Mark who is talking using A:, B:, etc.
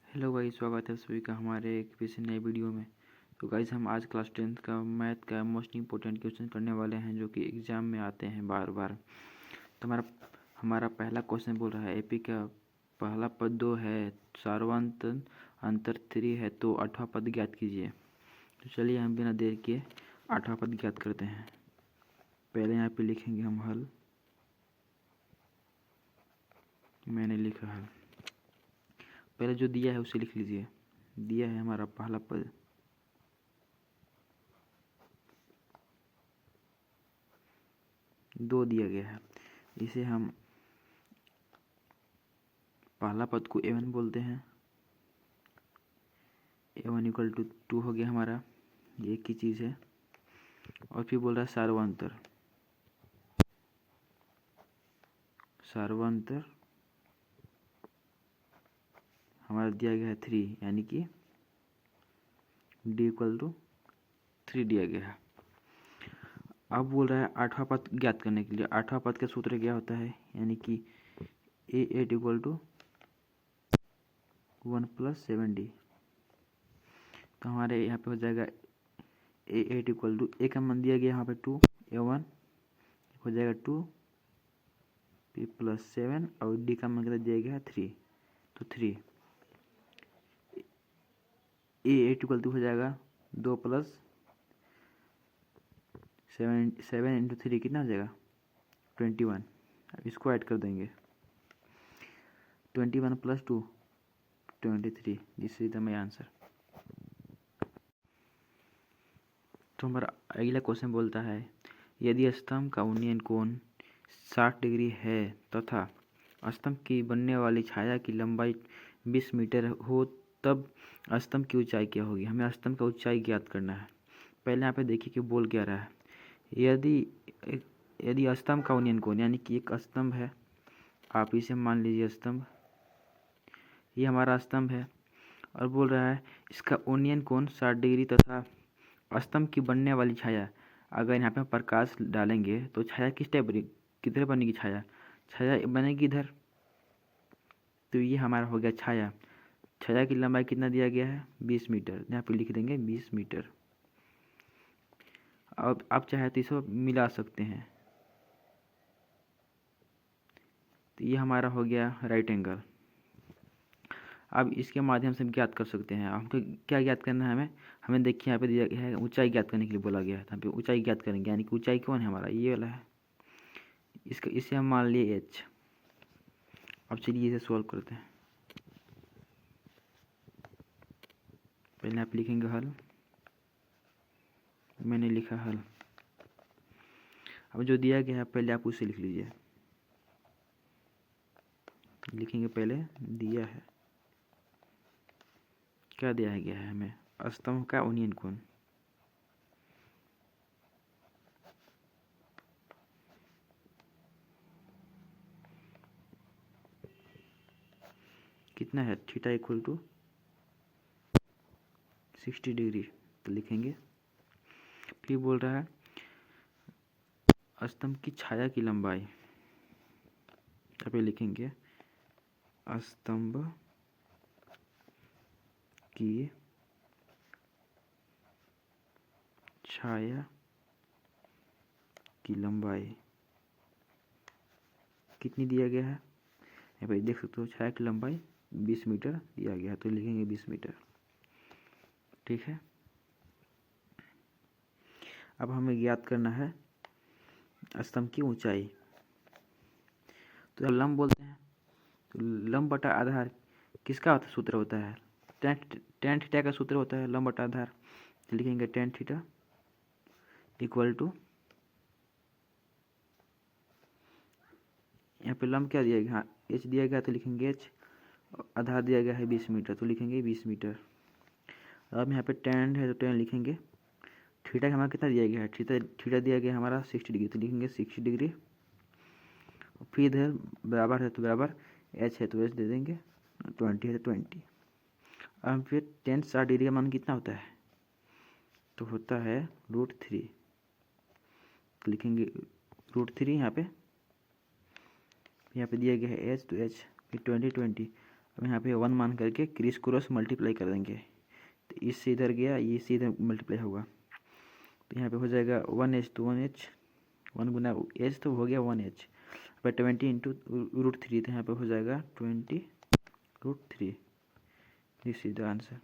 A: Hello guys, स्वागत है सभी का हमारे एक फिर से नए वीडियो में। तो गाइस, हम आज क्लास 10th का मैथ का मोस्ट इंपॉर्टेंट क्वेश्चन करने वाले हैं जो कि एग्ज़ाम में आते हैं बार बार। तो हमारा पहला क्वेश्चन बोल रहा है एपी का पहला पद 2 है, सार्वंत अंतर 3 है, तो 8वां पद ज्ञात कीजिए। तो चलिए हम बिना देर किए 8वां पद ज्ञात करते हैं। पहले यहाँ पे लिखेंगे हम हल। मैंने लिखा हल। पहले जो दिया है उसे लिख लीजिए। दिया है हमारा पहला पद 2 दिया गया है। इसे हम पहला पद को a1 बोलते हैं। a1 इक्वल टू 2 हो गया हमारा, ये एक ही चीज़ है। और फिर बोल रहा है सार्वंतर हमारा दिया गया है 3, यानी कि d इक्वल टू 3 दिया गया है। अब बोल रहा है 8वां पद ज्ञात करने के लिए। 8वां पद का सूत्र क्या होता है, यानी कि a8 इक्वल टू 1 + 7d। तो हमारे यहाँ पे हो जाएगा a8 इक्वल टू a का मान दिया गया यहाँ पे 2, a1 हो जाएगा 2 p + 7 और d का मान कितना दिया गया है 3, तो 3 a8 इक्वल टू हो जाएगा 2 + 7 इंटू 3 कितना हो जाएगा 21। अब इसको ऐड कर देंगे 21 + 2 23, this is the my answer. तो हमारा अगला क्वेश्चन बोलता है यदि स्तंभ का उन्नयन कोण 60 डिग्री है तथा स्तंभ की बनने वाली छाया की लंबाई 20 मीटर हो, तब स्तंभ की ऊंचाई क्या होगी। हमें स्तंभ का ऊंचाई ज्ञात करना है। पहले यहाँ पे देखिए कि बोल क्या रहा है। यदि स्तंभ का उन्नयन कोण, यानी कि एक स्तंभ है, आप इसे मान लीजिए स्तंभ, ये हमारा स्तंभ है, और बोल रहा है इसका उन्नयन कोण 60 डिग्री तथा स्तंभ की बनने वाली छाया, अगर यहाँ पे प्रकाश डालेंगे तो छाया किस टाइप बनेगी, किधर बनेगी छाया बनेगी इधर। तो ये हमारा हो गया छाया। छाया की लंबाई कितना दिया गया है 20 मीटर, यहाँ पे लिख देंगे 20 मीटर। अब आप चाहे तो इसको मिला सकते हैं। तो ये हमारा हो गया राइट एंगल। अब इसके माध्यम से हम ज्ञात कर सकते हैं। हमको क्या ज्ञात करना है, हमें देखिए यहाँ पे दिया गया है ऊंचाई ज्ञात करने के लिए बोला गया है। यहाँ पे ऊंचाई ज्ञात करेंगे, यानी कि ऊंचाई कौन है हमारा, ये वाला है। इसे हम मान लिए h। अब चलिए इसे सॉल्व करते हैं। पहले आप लिखेंगे हल। मैंने लिखा हल। अब जो दिया गया है पहले आप उसे लिख लीजिए। लिखेंगे पहले दिया है, क्या दिया गया है हमें, स्तंभ का उन्नयन कोण। कितना है, थीटा इक्वल टू 60 डिग्री। तो लिखेंगे, फिर बोल रहा है स्तंभ की छाया की लंबाई, यहाँ पे लिखेंगे स्तंभ की छाया की लंबाई कितनी दिया गया है, यहाँ पे देख सकते हो छाया की लंबाई 20 मीटर दिया गया है, तो लिखेंगे 20 मीटर। ठीक है। अब हमें ज्ञात करना है स्तंभ की ऊंचाई। तो लंब बोलते हैं, तो लंब बटा आधार किसका सूत्र होता है, टेन थीटा का सूत्र होता है लंब बटा आधार। तो लिखेंगे टेन थीटा इक्वल टू, यहाँ पे लंब क्या दिया गया, हाँ h दिया गया, तो लिखेंगे h। आधार दिया गया है 20 मीटर, तो लिखेंगे 20 मीटर। अब यहाँ पे टेन है तो टेन लिखेंगे। थीटा हमारा कितना दिया गया है, थीटा दिया गया है हमारा 60 डिग्री, तो लिखेंगे 60 डिग्री। फिर इधर बराबर है तो बराबर, h है तो h दे देंगे, 20 है तो 20। अब फिर टेन 60 डिग्री का मान कितना होता है, तो होता है √3। लिखेंगे √3। यहाँ पे दिया गया है h, तो h फिर 20 20। अब यहाँ पे 1 मान करके क्रिस क्रॉस मल्टीप्लाई कर देंगे, तो इससे इधर गया, ये इससे इधर मल्टीप्लाई होगा, तो यहाँ पे हो जाएगा 1h तो 1h, 1 गुना h तो हो गया 1h, पर 20 इंटू √3, तो यहाँ पे हो जाएगा 20 √3, दिस इज द आंसर।